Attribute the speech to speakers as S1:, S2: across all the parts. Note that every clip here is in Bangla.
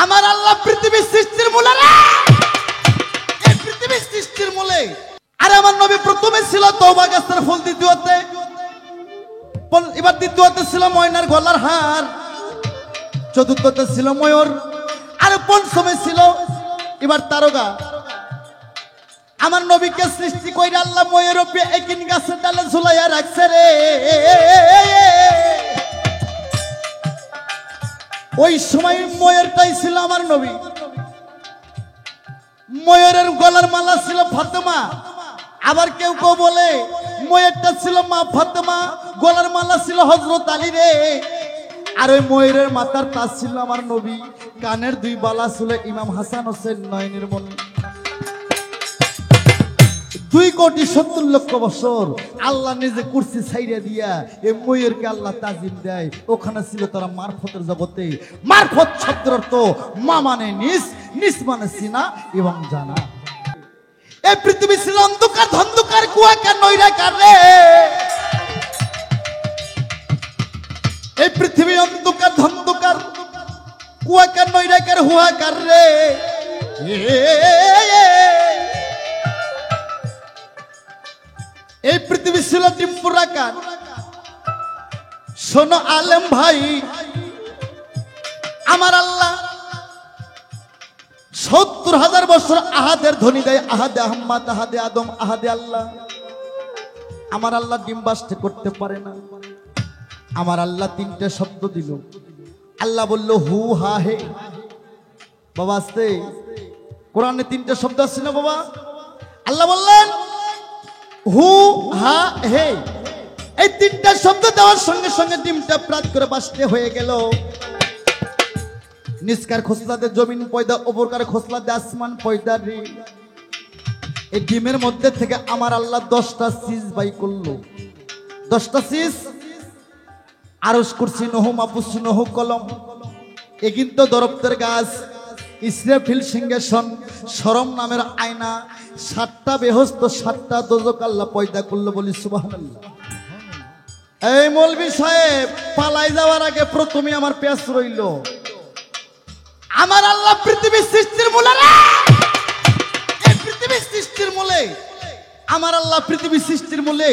S1: আমার আল্লাহ পৃথিবীর সৃষ্টির মূলে রে, এই পৃথিবীর সৃষ্টির মূলে। আর আমার নবী প্রথমে ছিল তওবা গাছের ফুল, দ্বিতীয়তে এবার দ্বিতীয়তে ছিল ময়নার গলার হার, চতুর্থতে ছিল ময়ূর, আর পঞ্চমে ছিল এবার তারকা। আমার নবীকে সৃষ্টি কইরা আল্লাহ ময়ূর একিন গাছের ডালে ঝুলাইয়া রাখছে রে। ওই সময় ময়ূরটাই ছিল আমার নবী। ময়ূরের গলার মালা ছিল ফাতেমা, আবার কেউ কেউ বলে ময়ূরটা ছিল মা ফাতেমা, গলার মালা ছিল হযরত আলী রে। আর ওই ময়ূরের মাথার তাজ ছিল আমার নবী, কানের দুই বালা ছিল ইমাম হাসান হোসেন নয়নের মন। 2,70,00,000 বছর আল্লাহ নিজে কুরসি ছাইড়া দিয়া এই ময়ূরকে আল্লাহ তাজিম দেয়। ওখানে ছিল তারা মারফতের জগতে। মারফত শব্দের অর্থ মা মানে নিজ, নিজ মানে সিনা এবং জানা। এই পৃথিবী ছিল অন্ধকার, ধন্ধকার, কুয়াকার, নৈরাকার রে। এই পৃথিবী অন্ধকার, ধন্ধকার, কুয়াকার, নৈরাকার, হুয়াকার রে। এই পৃথিবী ছিল ডিম্পুরাকার। শোনো আলেম ভাই, আমার আল্লাহ 70,000 বছর আহাদের ধ্বনি দেয়, আহাদে আহম্মদ, আহাদে আদম, আহাদে আল্লাহ। আমার আল্লাহ ডিম্বাস্তে করতে পারে না। আমার আল্লাহ 3টে শব্দ দিল। আল্লাহ বলল হু হা হে। বাবা আসতে কোরআনে 3টে শব্দ আছে না বাবা? আল্লাহ বললেন হু হা হে। এই 3টা শব্দ দেওয়ার সঙ্গে সঙ্গে ডিমটা প্রাত করে বাসতে হয়ে গেল। নিষ্কার খোসলাতে জমিন পয়দা, ওপরকার খোসলাতে আসমান পয়দা রে। এই ডিমের মধ্যে থেকে আমার আল্লাহ 10টা সিজ বাই করলো। 10টা সিজ, আরশ, কুরসি, নহ, মাহফুজ, নহ, কলম, এ কিন্তু দরপ্তের গাছ, ইসরাফিল, সিংহাসন, শরম নামের আয়না, 7টা বেহস্ত, 7টা দোজক আল্লাহ পয়দা করলো। বলি সুবহানাল্লাহ। এই মৌলভী সাহেব পালাই যাওয়ার আগে প্রথমে আমার পেঁয়াজ রইল। আমার আল্লাহ পৃথিবীর সৃষ্টির মূলে রে, এই পৃথিবীর সৃষ্টির মূলে। আমার আল্লাহ পৃথিবীর সৃষ্টির মূলে,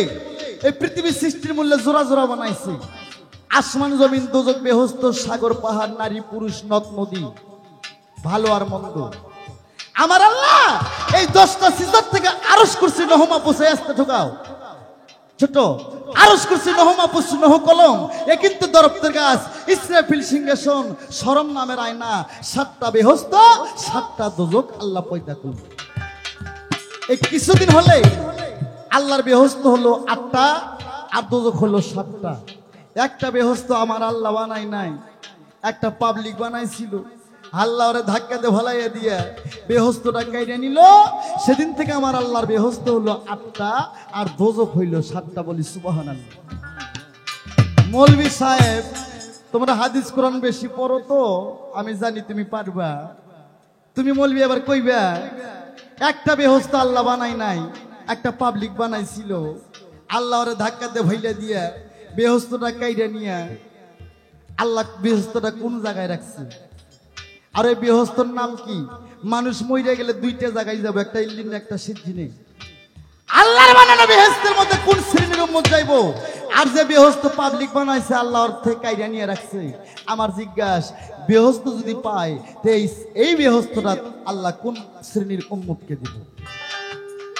S1: এই পৃথিবীর সৃষ্টির মূলে জোড়া জোড়া বানাইছে। আসমান, জমিন, দোজক, বেহস্ত, সাগর, পাহাড়, নারী, পুরুষ, নদ, নদী, ভালো আর মন্দ। আমার আল্লাহ এই 10টা সিজদার থেকে আরশ, কুরসি, নহ, মাহফুজ আসতে ঢোকাও। ছোট আরশ, কুরসি, নহ, মাহফুজ, নহ, কলম, এ কিন্তু দরপ্তের গাছ, ইসরাফিল, সিংহাসন, শরম নামের আয়না, 7টা বেহস্ত, 7টা দোজক আল্লাহ পয়দা করল। এই কিছুদিন হলে আল্লাহর বেহস্ত হলো 8টা আর দোজক হলো 7টা। একটা বেহস্ত আমার আল্লাহ বানাই নাই, একটা পাবলিক বানাইছিল। আল্লাহ ওরে ধাক্কা দিয়ে ভালাইয়া দিয়া বেহস্তটা কাইড়ে নিল। সেদিন থেকে আমার আল্লাহর বেহস্ত হলো 8টা আর দোজক হইল 7টা। বলি সুবহানাল্লাহ। মৌলভী সাহেব তোমরা হাদিস কোরআন বেশি পড়ো তো, আমি জানি তুমি পারবা। তুমি মৌলভী আবার কইবা একটা বেহস্ত আল্লাহ বানাই নাই, একটা পাবলিক বানাইছিল। আল্লাহ ওরে ধাক্কা দিয়ে ভাইলা দিয়া বেহস্তটা কাইড়ে নিয়া আল্লাহ বেহস্তটা কোন জায়গায় রাখছে? আর এই বেহস্তর নাম কি? মানুষ মইরা গেলে 2টা জায়গায় যাবো, একটা ইল্লিনে, একটা সিজ্জিনে। আল্লাহর বানানো বেহেশতের মধ্যে কোন শ্রেণীর উম্মত যাইবো? আর যে বেহস্ত পাবলিক বানাইছে আল্লাহ ওর থেকে কাইড়া নিয়ে রাখছে। আমার জিজ্ঞাস, বেহস্ত যদি পায় এই বেহস্তটা আল্লাহ কোন শ্রেণীর উম্মতকে দিব?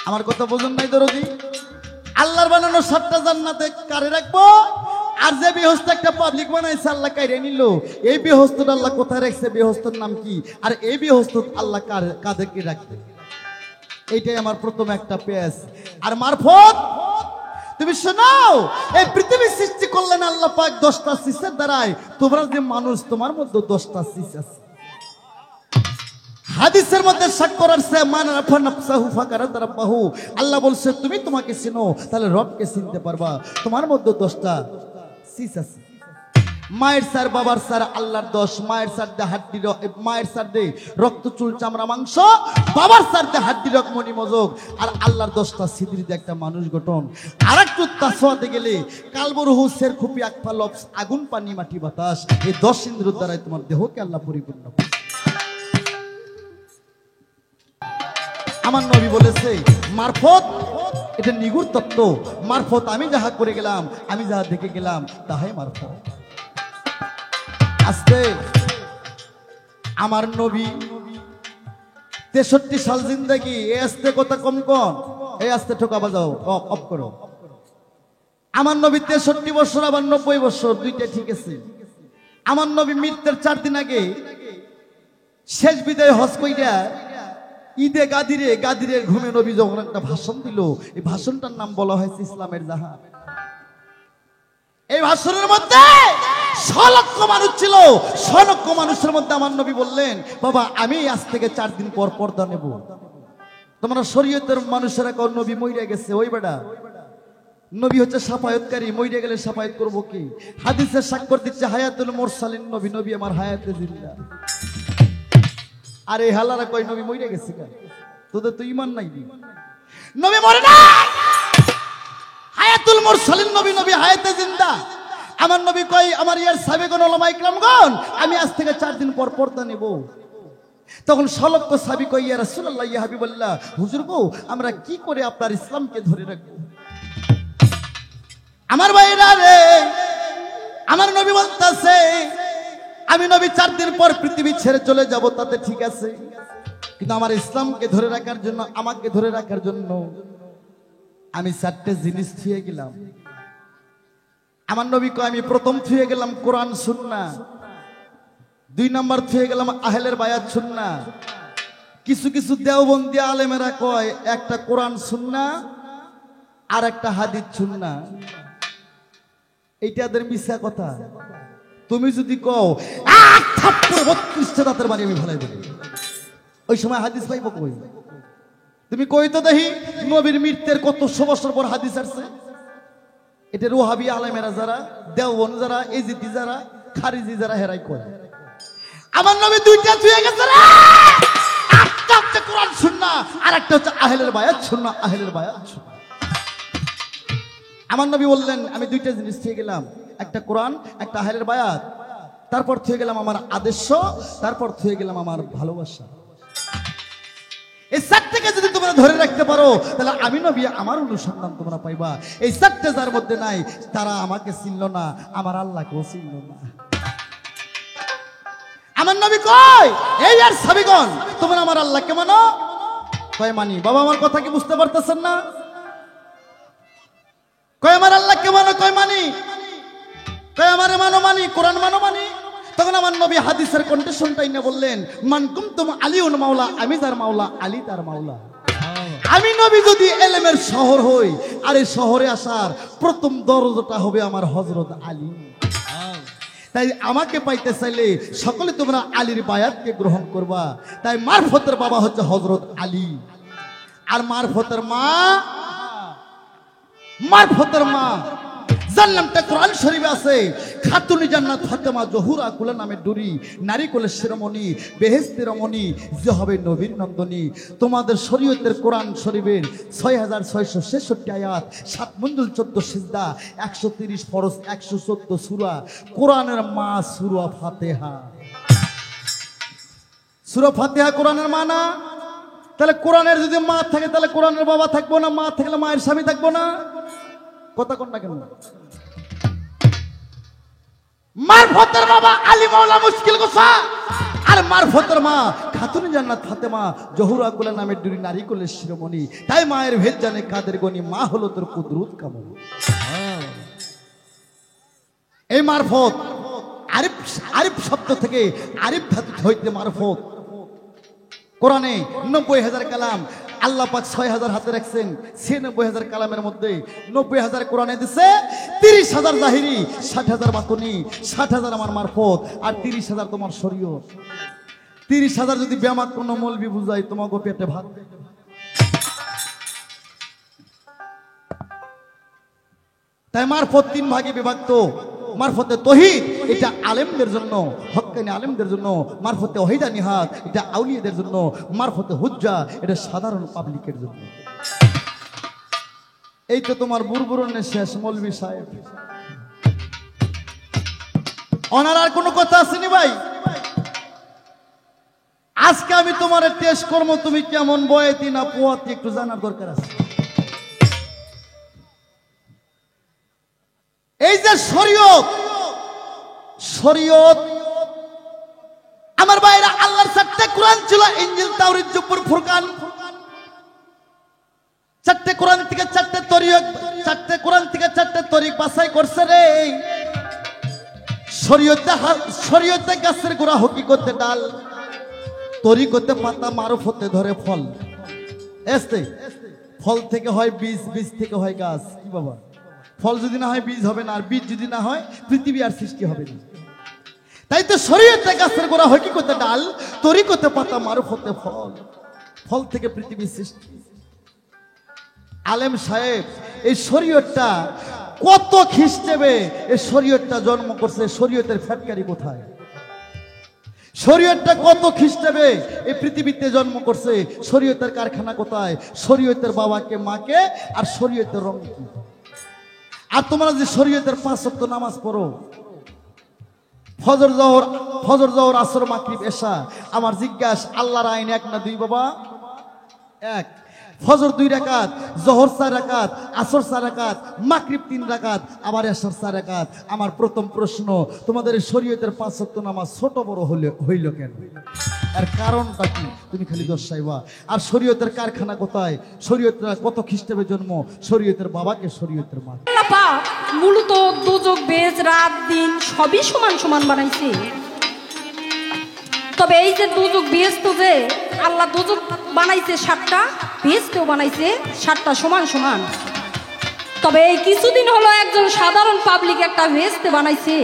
S1: আমার কথা বুঝুন নাই দরদি? আল্লাহর বানানো 7টা জান্নাতে কারে রাখবো? আর যে বেহস্ত একটা পাবলিক বানাইছে আল্লাহ কাইরে নিল, এই বেহস্তটা আল্লাহ কোথায় রাখছে? বেহস্তর নাম কি? আর এই বেহস্ত আল্লাহ কাদেরকে রাখবে? এইটাই আমার প্রথম একটা পেশ। আর মারফত তুমি শোনাও, এই পৃথিবী সৃষ্টি করলেন আল্লাহ পাক 10টা সিসের দ্বারাই। তোমরা যে মানুষ, তোমার মধ্যে 10টা সিস আছে। হাদিসের মধ্যে সাক্ষ্য রাখছে মান রাফা নাফসাহু ফাকারাত রাব্বাহু। আল্লাহ বলছে তুমি তোমাকে চিনো, তাহলে রবকে চিনতে পারবা। তোমার মধ্যে 10টা সিস আছে। মায়ের সার, বাবার সার, আল্লাহর 10। মায়ের সার দে হাড্ডি, মায়ের সার দে রক্ত, চুল, চামড়া, মাংস, বাবার সার দে হাড্ডি, রক, মণি, মজক। আর আল্লাহর 10টা সিদ্রি দিয়ে একটা মানুষ গঠন। আর একটু তাসওয়াতে গেলে কালবরহু, শের, খুপি, আকফা, লবস, আগুন, পানি, মাটি, বাতাস, এই 10 ইন্দ্রিয় দ্বারাই তোমার দেহকে আল্লাহ পরিপূর্ণ করে। আমার নবী বলেছে মারফত এটা নিগুড় তত্ত্ব, মারফত আমি যাহা করে গেলাম, আমি যাহা দেখে গেলাম তাহাই মারফত। আস্তে আমার নবী 63 সাল জিন্দেগি, এ আস্তে কথা কম কম, এই আস্তে ঠোকা বাজাও, অফ করো। আমার নবী 63 বছর, আবার 90 বছর, দুইটা ঠিক আছে। আমার নবী মৃত্যুর 4 দিন আগে শেষ বিদায় হজ কইরা ঈদে গাদিরে ঘুমে নবী যখন একটা ভাষণ দিল, এই ভাষণটার নাম বলা হয়েছে ইসলামের জাহাজ। এই ভাষণের মধ্যে 100 লক্ষ মানুষ ছিল, 100 লক্ষ মানুষের মধ্যে আমার নবী বললেন, বাবা আমি আজ থেকে 4 দিন পর পর্দা নেব। তোমরা শরীয়তের মানুষেরা কোন নবী মইরা গেছে, ওই বেটা নবী হচ্ছে শাফায়াতকারী, মইরা গেলে শাফায়াত করব কি? হাদিসের স্বাক্ষর দিচ্ছে হায়াতুল মুরসালিন নবী, নবী আমার হায়াতে জিন্দা। আরে হালারা কই নবী মইরা গেছে কেন? তোদের তো ঈমান নাই, নবী মরে না, হায়াতুল মুরসালিন নবী, নবী হায়াতে জিন্দা। আমার নবী কই আমার ইয়ার সাহাবীগণ উলামা ইকরামগণ আমি আজ থেকে 4 দিন পর পর্দা নেব। তখন 100 লক্ষ সাহাবী কই ইয়া রাসূলুল্লাহ ইয়া হাবিবাল্লাহ, হুজুর গো আমরা কি করে আপনার ইসলামকে ধরে রাখবো? আমার ভাইরা রে, আমার নবী বলতাছে আমি নবী 4 দিন পর পৃথিবী ছেড়ে চলে যাব, তাতে ঠিক আছে, কিন্তু আমার ইসলামকে ধরে রাখার জন্য, আমাকে ধরে রাখার জন্য আমি 4টে জিনিস ছুঁয়ে গেলাম। আমার নবী কয় আমি প্রথম ছুঁয়ে গেলাম কোরআন সুন্নাহ, 2 নাম্বার ছুঁয়ে গেলাম আহলের বায়াত সুন্নাহ। কিছু কিছু দেওবন্দি আলেমেরা কয় একটা কোরআন সুন্নাহ আর একটা হাদিস সুন্নাহ। এইটাদের মিথ্যা কথা। তুমি যদি কও 32টা দাঁতের বাড়ি আমি ফেলাই দেব, ওই সময় হাদিস পাইব কই? তুমি কই তো দেখি নবীর মৃত্যুর কতশো বছর পর হাদিস আসছে। এটা ওহাবি আলেমেরা যারা, দেওবন্দ যারা, এজিদি যারা, খারিজি যারা, হেরাই কয় আমার নবী 2টা ছুঁয়ে গেছে রে। একটা হচ্ছে কোরআন সুন্নাহ আর একটা হচ্ছে আহলের বায়াত সুন্নাহ, আহলের বায়াত সুন্নাহ। আমার নবী বললেন আমি 2টা জিনিস ছুঁয়ে গেলাম, একটা কোরআন, একটা আহলের বায়াত, তারপর ছুঁয়ে গেলাম আমার আদর্শ, তারপর ছুঁয়ে গেলাম আমার ভালোবাসা। এই 4টাকে যদি তোমরা ধরে রাখতে পারো তাহলে আমি নবী আমার অনুসন্ধান তোমরা পাইবা। এই 4টে যার মধ্যে নাই তারা আমাকে চিনল না, আমার আল্লাহকেও চিনল না। আমার নবী কয় এই আর সাহাবীগণ তোমরা আমার আল্লাহকে মানো? কয় মানি। বাবা আমার কথা কি বুঝতে পারতেছেন না? কয় আমার আল্লাহকে মানো? কয় মানি। কয় আমারে মানো? মানি। কোরআন মানো? মানি। তখন আমার নবী হাদিসের কন্ডিশনটাই না বললেন মান কুনতুম আলিউন মাওলা, আমি তার মাওলা, আলী তার মাওলা। আমি নবী যদি এলেমের শহর হই, আর এই শহরে আসার প্রথম দরজাটা হবে আমার হযরত আলী। তাই আমাকে পাইতে চাইলে সকলে তোমরা আলীর বায়াতকে গ্রহণ করবা। তাই মারফতের বাবা হচ্ছে হযরত আলী, আর মারফতের মা জান্নাতটা কোরআন শরীফে আছে। খাতুনি জান্নাত ফাতেমা জহুরা কুলা নামে ডুরি, নারী কোলের শিরোমণি, বেহেশতের রমণী, যে হবে নবীর নন্দনী। তোমাদের শরীয়তের কোরআন শরীফের 6666 আয়াত, 7 মণ্ডল 14 সিজদা, 130 ফরজ, 114 সূরা। কোরআনের মা সূরা ফাতিহা। সূরা ফাতিহা কোরআনের মা না? তাহলে কোরআনের যদি মা থাকে তাহলে কোরআনের বাবা থাকবো না? মা থাকলে মায়ের স্বামী থাকবো না? কথা কোন না কেন? মারফতের বাবা আলী মাওলা মুশকিল গোসা, আর মারফতের মা খাতুন জান্নাত ফাতেমা জহুরা কুলা নামের ডুরি, নারী কোলের শিরোমণি। তাই মায়ের ভেদ জানে কাদের গনি, মা হলো তোর কুদরত কামল। এই মারফত আরিফ শব্দ থেকে, আরিফ ধাতু হইতে মারফত। কোরআনে 90,000 কালাম, আল্লাহ পাক 6,000 হাতে রাখছেন। 96,000 কালামের মধ্যে 90,000 কোরআনে দিছে, 30,000 জাহিরি, 60,000 বাতনি, 60,000 আমার মারফত, আর 30,000 তোমার শরীয়ত। 30,000 যদি বেমাক কোনো মৌলবি বুঝাই তোমাকে পেটে ভাত। তাই মারফত 3 ভাগে বিভক্ত। মারফতে তৌহিদ এটা আলেমদের জন্য, হক্কানি আলেমদের জন্য। মারফতে ওয়াহিদা নিহাত এটা আউলিয়াদের জন্য। মারফতে হুজ্জা এটা সাধারণ পাবলিকের জন্য। এই তো তোমার বুরবুরনের শেষ মৌলভী সাহেব। ওনার আর কোনো কথা আসেনি ভাই? আজকে আমি তোমার টেস্ট করবো তুমি কেমন বয়াতি না পোয়াতি একটু জানার দরকার আছে। এই যে শরীয়ত, শরীয়ত আমার ভাইরা, আল্লাহর 4টে কোরআন ছিল, ইনজিল, তাওরাত, জবুর, ফুরকান। 4টে কোরআন থেকে 4টে তরিক, 4টে কোরআন থেকে 4টে তরিক বাছাই করছে রে। শরীয়তে গাছের গোড়া, হকিকতে ডাল, তরিকতে পাতা, মারুফতে ধরে ফল। এসতে ফল থেকে হয় বীজ, বীজ থেকে হয় গাছ। কি বাবা, ফল যদি না হয় বীজ হবে না, আর বীজ যদি না হয় পৃথিবী আর সৃষ্টি হবে না। তাই তো শরীয়তে গাছের গোড়া, হকিকতে ডাল, তরিকতে পাতা, মারুফতে ফল, ফল থেকে পৃথিবী সৃষ্টি। আলেম সাহেব এই শরীয়তটা কত খ্রিস্টাব্দে এই শরীয়তটা জন্ম করছে, শরীয়তের ফ্যাক্টরি কোথায়? শরীয়তটা কত খ্রিস্টাব্দে এই পৃথিবীতে জন্ম করছে, শরীয়তের কারখানা কোথায়? শরীয়তের বাবাকে, মাকে, আর শরীয়তের রং কি? আর তোমরা যে শরীয়তের 5 ওয়াক্ত নামাজ পড়ো, ফজর জোহর আসর মাগরিব এশা, আমার জিজ্ঞাসা আল্লাহর আইন 1 না 2 বাবা? 1। ফজর 2 রাকাত, জোহর 4 রাকাত, আসর 4 রাকাত, মাগরিব 3 রাকাত, আবার এশার 4 রাকাত। আমার প্রথম প্রশ্ন, তোমাদের এই শরীয়তের 5 ওয়াক্ত নামাজ ছোট বড় হইল কেন? আর কারণটা কি? তুমি খালি দোষ চাইবা। আর শরীয়তের কারখানা কোথায়? শরীয়তের কত খ্রিস্টাব্দে জন্ম, শরীয়তের বাবাকে, শরীয়তের মা।
S2: মূলত দুযোগ, বেজ, রাত, দিন সবই সমান সমান বানাইছে। তবে এই যে দুযোগ, বেজ, তো যে আল্লাহ দুযোগ বানাইছে 7টা, বেজতেও বানাইছে 7টা সমান সমান। তবে এই কিছুদিন হলো একজন সাধারণ পাবলিক একটা বেজতে বানাইছে।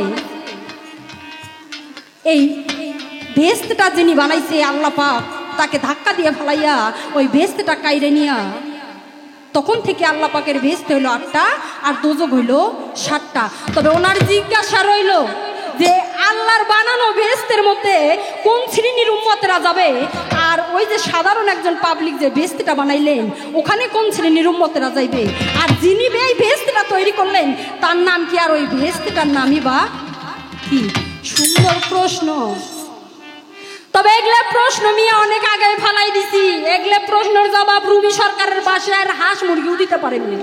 S2: এই বেজটা যিনি বানাইছে আল্লাহ পাক তাকে ধাক্কা দিয়ে ফেলাইয়া ওই বেজটা কাইরে নিয়া, তখন থেকে আল্লাহ পাকের বেজতে হইলো 8টা আর দুযোগ হইলো 7টা। তবে ওনার জিজ্ঞাসা রইল যে আল্লাহর বানানো বেহেশতের মধ্যে কোন শ্রেণীর উম্মতেরা যাবে, আর ওই যে সাধারণ একজন পাবলিক যে বেহেশতটা বানাইলেন ওখানে কোন শ্রেণীর উম্মতেরা যাইবে, আর যিনি এই বেহেশতটা তৈরি করলেন তার নাম কি, আর ওই বেহেশতটার নামই বা কি? সুন্দর প্রশ্ন। তবে এগুলা প্রশ্ন নিয়ে অনেক আগে ফালাই দিছি। এগুলা প্রশ্নের জবাব রুবি সরকারের বাসায় হাঁস মুরগিও দিতে পারেননি।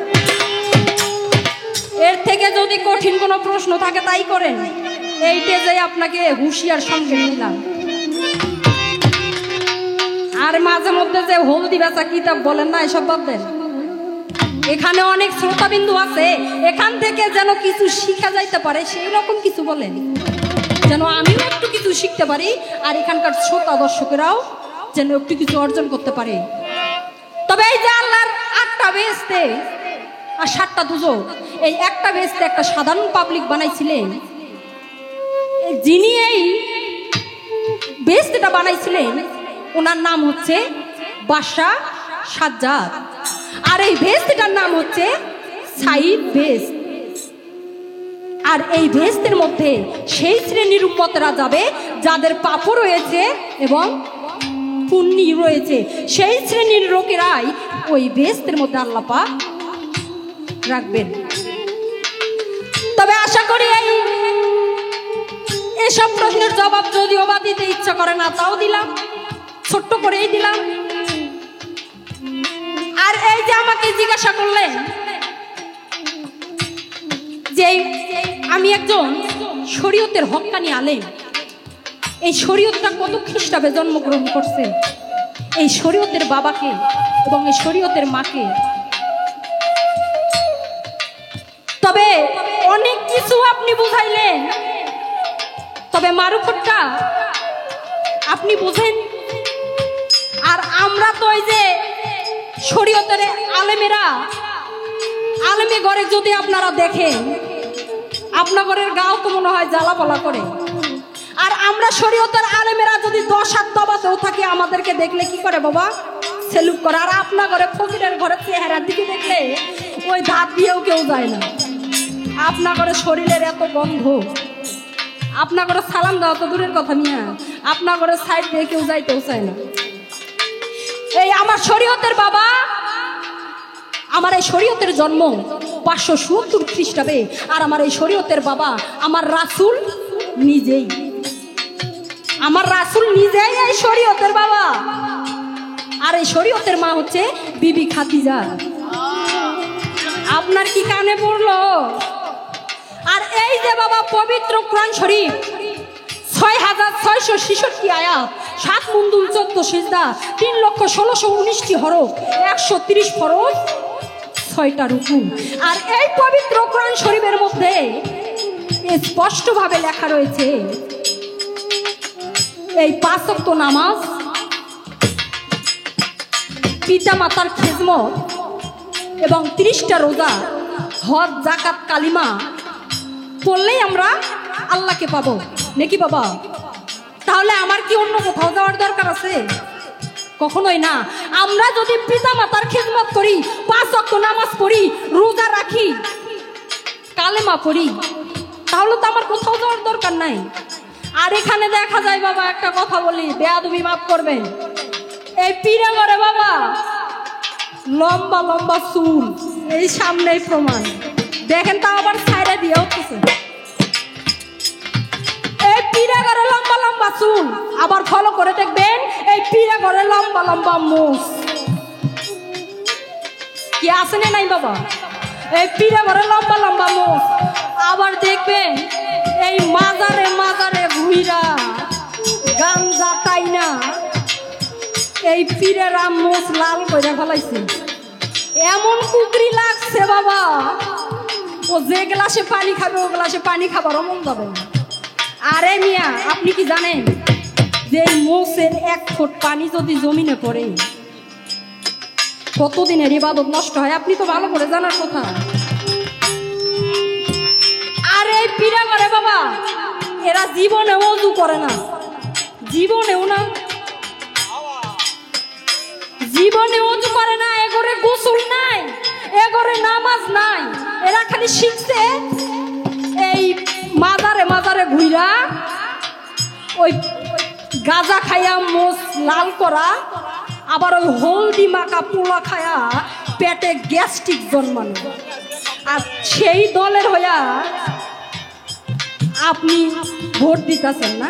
S2: এর থেকে যদি কঠিন কোনো প্রশ্ন থাকে তাই করেন। এইটা যে আপনাকে হুঁশিয়ার সঙ্গে নিলাম। আর মাঝে মধ্যে যে হলদি বেচা কিতাব বলেন না, এসব বাদ দেন। এখানে অনেক শ্রোতাবিন্দু আছে, এখান থেকে যেন কিছু শিখা যাইতে পারে সেই রকম কিছু বলেন, যেন আমিও একটু কিছু শিখতে পারি আর এখানকার শ্রোতা দর্শকেরাও যেন একটু কিছু অর্জন করতে পারে। তবে এই যে আল্লাহর 8টা বেহেশতে আর 7টা দুযোগ, এই একটা বেহেশতে একটা সাধারণ পাবলিক বানাইছিলেন। যিনি এই বেহেশতটা বানাইছিলেন ওনার নাম হচ্ছে বাদশাহ সাজ্জাদ, আর এই বেহেশতটার নাম হচ্ছে সাইদ বেহেশত। আর এই বেহেশতের মধ্যে সেই শ্রেণীর উম্মতরা যাবে যাদের পাপও রয়েছে এবং পুণ্য রয়েছে, সেই শ্রেণীর লোকেরাই ওই বেহেশতের মধ্যে আল্লাহ পাক রাখবেন। তবে আশা করি এসব প্রশ্নের জবাব যদিও বা দিতে ইচ্ছা করে না, তাও দিলাম, ছোট্ট করেই দিলাম। আর এই যে আমাকে জিজ্ঞাসা করলেন যে আমি একজন শরীয়তের হক্কানি আলেম, এই শরীয়তটা কত খ্রিস্টাব্দে জন্মগ্রহণ করছে, এই শরীয়তের বাবাকে এবং এই শরীয়তের মাকে। তবে অনেক কিছু আপনি বুঝাইলেন, তবে মারুফতটা আপনি বুঝেন। আর আমরা তো ওই যে শরীয়তের আলেমেরা, আলেমে ঘরে যদি আপনারা দেখেন আপনার ঘরের গাও তো মনে হয় জ্বালাপলা করে। আর আমরা শরীয়তের আলেমেরা যদি 10 হাত দবাতেও থাকি আমাদেরকে দেখলে কি করে বাবা? সেলুট করে। আর আপনার ঘরে ফকিরের ঘরে চেহারার দিকে দেখলে ওই ধাপ দিয়েও কেউ যায় না। আপনার ঘরে শরীরের এত গন্ধ, আপনার ঘরে সালাম দেওয়া তো দূরের কথা মিয়া, আপনার ঘরে সাইড দিয়ে কেউ যাইতেও চায় না। এই আমার শরীয়তের বাবা, আমার এই শরীয়তের জন্ম 570 খ্রিস্টাব্দে, আর আমার এই শরীয়তের বাবা আমার রাসূল নিজেই। আমার রাসূল নিজেই এই শরীয়তের বাবা, আর এই শরীয়তের মা হচ্ছে বিবি খাদিজা। আপনার কি কানে পড়লো? আর এই যে বাবা পবিত্র কোরআন শরীফ ৬৬৬৬ আয়াত, ৭ মুন্দুল ১৪ সিজদা, ৩,১৬,১৯টি হরফ, ১৩০ ফরজ, ৬টা রুকু। আর এই পবিত্র কোরআন শরীফের মধ্যে স্পষ্টভাবে লেখা রয়েছে এই ৫ ওয়াক্ত নামাজ, পিতা মাতার খেদমত এবং ৩০টা রোজা, হজ, যাকাত, কালিমা পড়লেই আমরা আল্লাহকে পাবো নাকি বাবা? তাহলে আমার কি অন্য কোথাও যাওয়ার দরকার আছে? কখনোই না। আমরা যদি পিতা মাতার খেদমত করি, ৫ ওয়াক্ত নামাজ পড়ি, রোজা রাখি, কালেমা পড়ি, তাহলে তো আমার কোথাও যাওয়ার দরকার নাই। আর এখানে দেখা যায় বাবা, একটা কথা বলি, বেয়াদবি মাফ করবেন, এই পীরে ঘরে বাবা লম্বা লম্বা চুল, এই সামনেই প্রমাণ দেখেন, তা আবার সাইডে দিয়ে উঠতেছে। এই পীরে ঘরে লম্বা লম্বা চুল, আবার ফলো করে দেখবেন এই পীরে ঘরে লম্বা লম্বা মুখ। কি আছে না নাই বাবা? এই পীরে ঘরে লম্বা লম্বা মুখ। আবার দেখবেন এই মাজারে মাজারে ঘুইরা গাঞ্জা টাইনা এই পীরেরা মুখ লাল করে ফেলাইছে। এমন কুকরি লাগছে বাবা, ও যে গ্লাসে পানি খাবে ও গ্লাসে পানি খাবারও মন যাবে না। আরে মিয়া, আপনি কি জানেন যে মোষের ১ ফুট পানি যদি জমিনে পড়ে কতদিনের ইবাদত নষ্ট হয়? আপনি তো ভালো করে জানার কথা। আর এই পীরা করে বাবা, এরা জীবনে ওযু করে না, জীবনেও না, জীবনে ওযু করে না, এগরে গোসল নাই, এগরে নামাজ নাই। এরা খালি শিখছে এই মাজারে মাজারে ঘুইরা ওই গাঁজা খাইয়া মোষ লাল করা, আবার ওই হলদি মাখা পোলা খায়া পেটে গ্যাস্ট্রিক জন্মানো। আর সেই দলের হইয়া আপনি ভোট দিতেছেন না?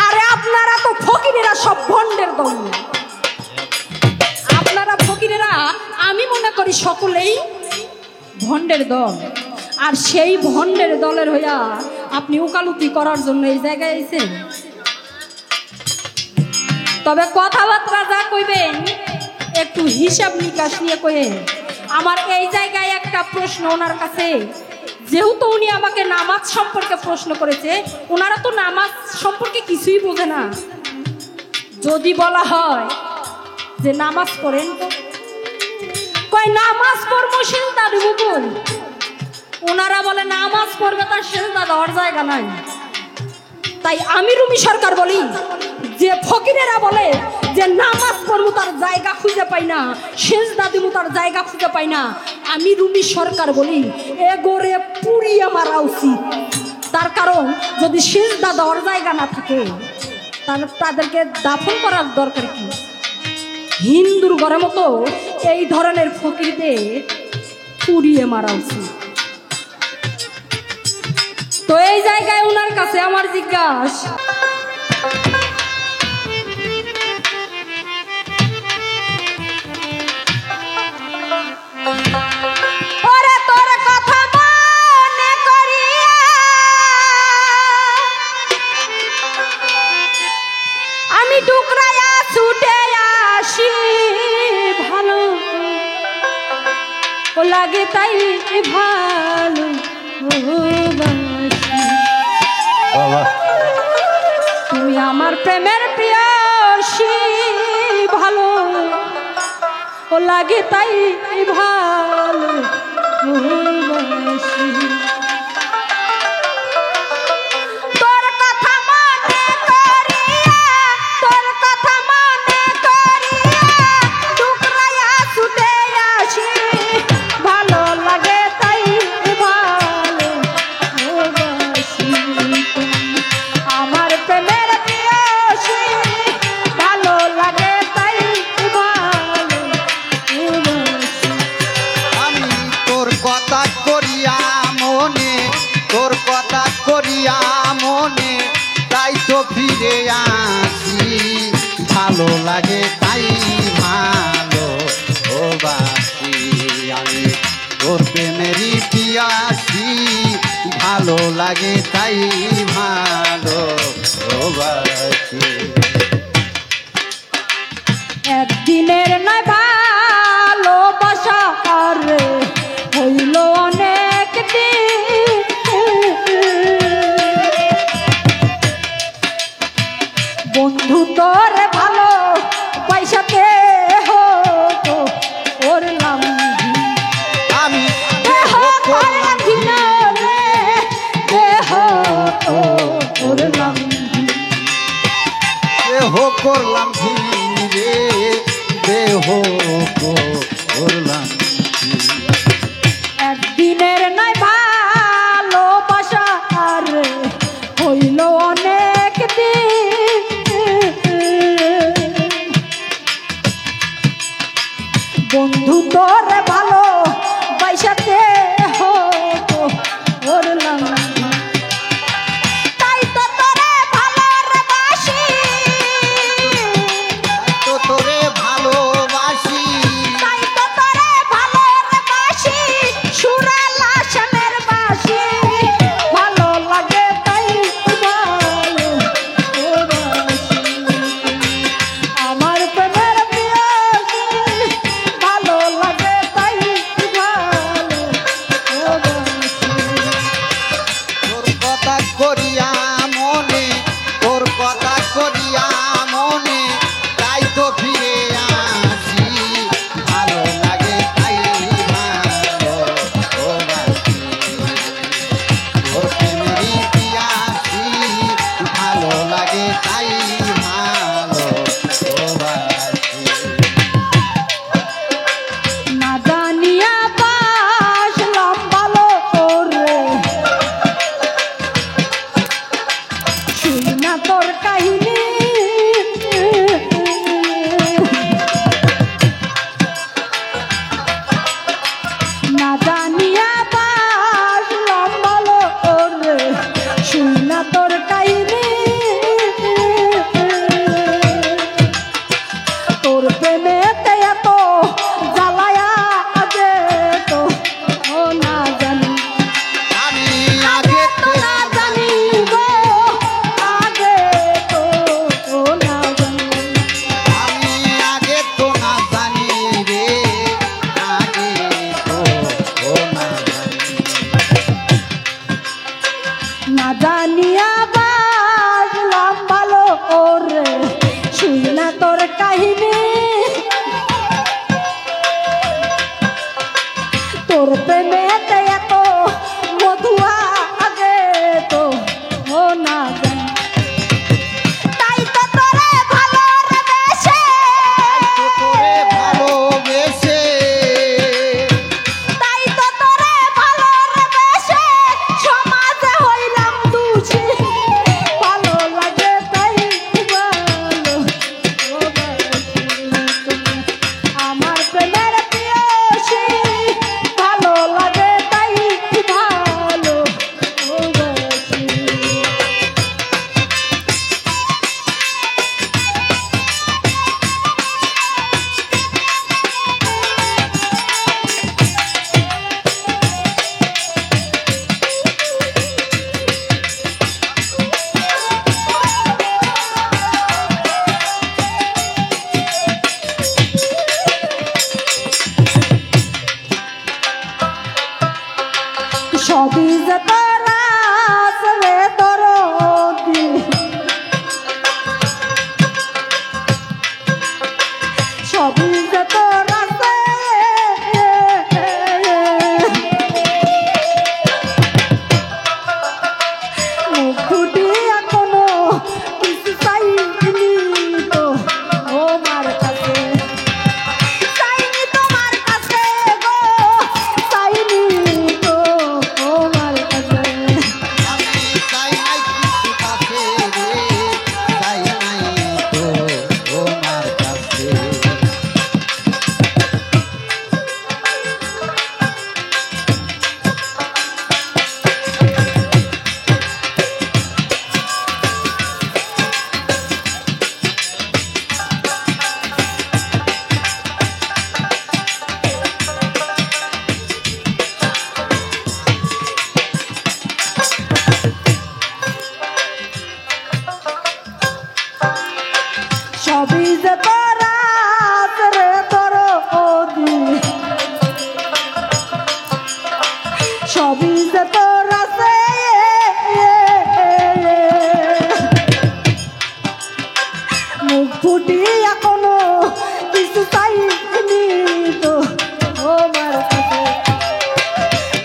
S2: আরে আপনারা তো ফকিরেরা, সব ভণ্ডের দল। আপনারা ফকিরেরা, আমি মনে করি সকলেই ভণ্ডের দল। আর সেই ভণ্ডের দলের হইয়া আপনি উকালতি করার জন্য এই জায়গায় এসেছেন। তবে কথাবার্তা যা কইবেন একটু হিসাব নিকাশ নিয়ে কইেন। আমার এই জায়গায় একটা প্রশ্ন ওনার কাছে, যেহেতু উনি আমাকে নামাজ সম্পর্কে প্রশ্ন করেছে, ওনারা তো নামাজ সম্পর্কে কিছুই বোঝে না। যদি বলা হয় যে নামাজ পড়েন, তো কই নামাজ পড়বো সিজদা দিব কোন? ওনারা বলে নামাজ পড়বে তার সিজদা দেওয়ার জায়গা নাই। তাই আমি রুমি সরকার বলি, যে ফকিরেরা বলে যে নামাজ পড়বো তার জায়গা খুঁজে পাই না, সিজদা দিব তার জায়গা খুঁজে পাই না, আমি রুমি সরকার বলি এগোরে পুড়িয়ে মারা উচিত। তার কারণ যদি সিজদা দেওয়ার জায়গা না থাকে তাহলে তাদেরকে দাফন করার দরকার কি? হিন্দুর ঘরের মতো এই ধরনের ফকিরদের পুড়িয়ে মারা উচিত। তো এই জায়গায় ওনার কাছে আমার জিজ্ঞাসা, আমি টুকরায়া ছুটে আসি, ভালো ও লাগে তাই ভালো তুমি আমার প্রেমের প্রিয়সী, ভালো ও লাগে তাই ভালো।
S3: ভালো লাগে তাই ভালো ও বাসি আমি তোর প্রেমেরই পিয়াসি ভালো লাগে তাই ভালো ও বাসি
S2: একদিনের নয় ভালোবাসা আর হইল অনেক দিন বন্ধু তোর ভালো পয়সাতে হতো করলাম
S3: আমি
S2: দেহ করলাম ঘৃণা রে, দেহ তো করলাম
S3: দেহ করলাম ধীরে দেহ করলাম
S2: একদিনের নয় ভালোবাসা আর হইল অনেক দিন বন্ধু তোর ভালো পয়সাতে হতো করলাম তাই তো তোরে ভালো রে বাসি
S3: তো তোরে ভালোবাসি
S2: তাই তো তোরে ভালো রে বাসি সুরালা শানের বাসি ভালো লাগে তাই ভালো ও বাসি আমার প্রেমের পিয়াসি ভালো লাগে তাই ভালো ও বাসি
S3: তোর কথা করিয়া মনে তোর কথা করিয়া মনে তাই তো ফিরে আসি ভালো লাগে তাই ভালো ও বাসি তোর প্রেমেরই পিয়াসি ভালো লাগে তাই ভালো ও বাসি
S2: না জানিয়া বাসলাম ভালো করে শুই না তোর কাহিনী না জানিয়া বাসলাম ভালো করে শুই না তোর কাহিনী তোর প্রেমেতে এত জ্বালায়া আগে তো ও না জানি
S3: আমি
S2: আগে
S3: আগে
S2: তো না জানি গো আগে তো ও না জানি
S3: আমি আগে তো না জানি রে আগে তো ও না জানি
S2: না জানিয়া বাজলাম ভালো ওরে শুই না তোর কাহিনী তোর প্রেমেতে এত মধুয়া আগে তো ও না জানি তাই তো তোরে ভালো রে বেশে
S3: তো তোরে ভালোবেসে
S2: তাই তো তোরে ভালো রে বেশে সমাজে হইলাম দোষী ভালো লাগে তাই ভালো ও বাসি সবই যে তোরা রে তোর ওদি সবই যে তোরা সে মুখ ফুটিয়া কোনো কিছু চাইনি তো আমার কাছে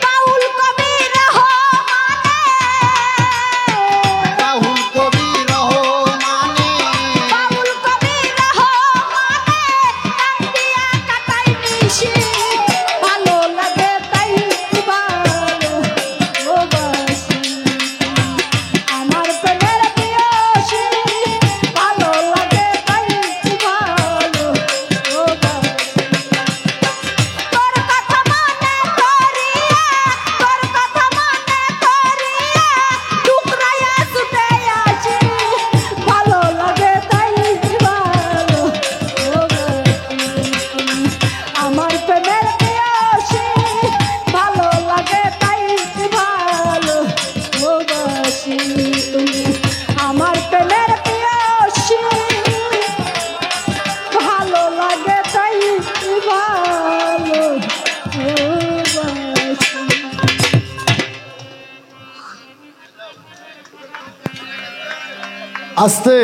S2: বাউল কবির
S3: রাহুল কবি রহমানে
S2: বাউল কবির কান্দিয়া কাটাই নিশি ভালো লাগে তাই ভালো ও বাসি আমার প্রেমের প্রিয়সী ভালো লাগে তাই ভালো ও বাসি তোর কথা মনে করিয়া তোর কথা মনে করিয়া টুকরাইয়া ছুটে আসি ভালো লাগে তাই ভালো ও বাসি আমার প্রেমের প্রিয়সী ভালো লাগে তাই ভালো ও বাসি তুমি আমার প্রেমের প্রিয়সী ভালো লাগে তাই ভালো ও বাসি
S1: আস্তে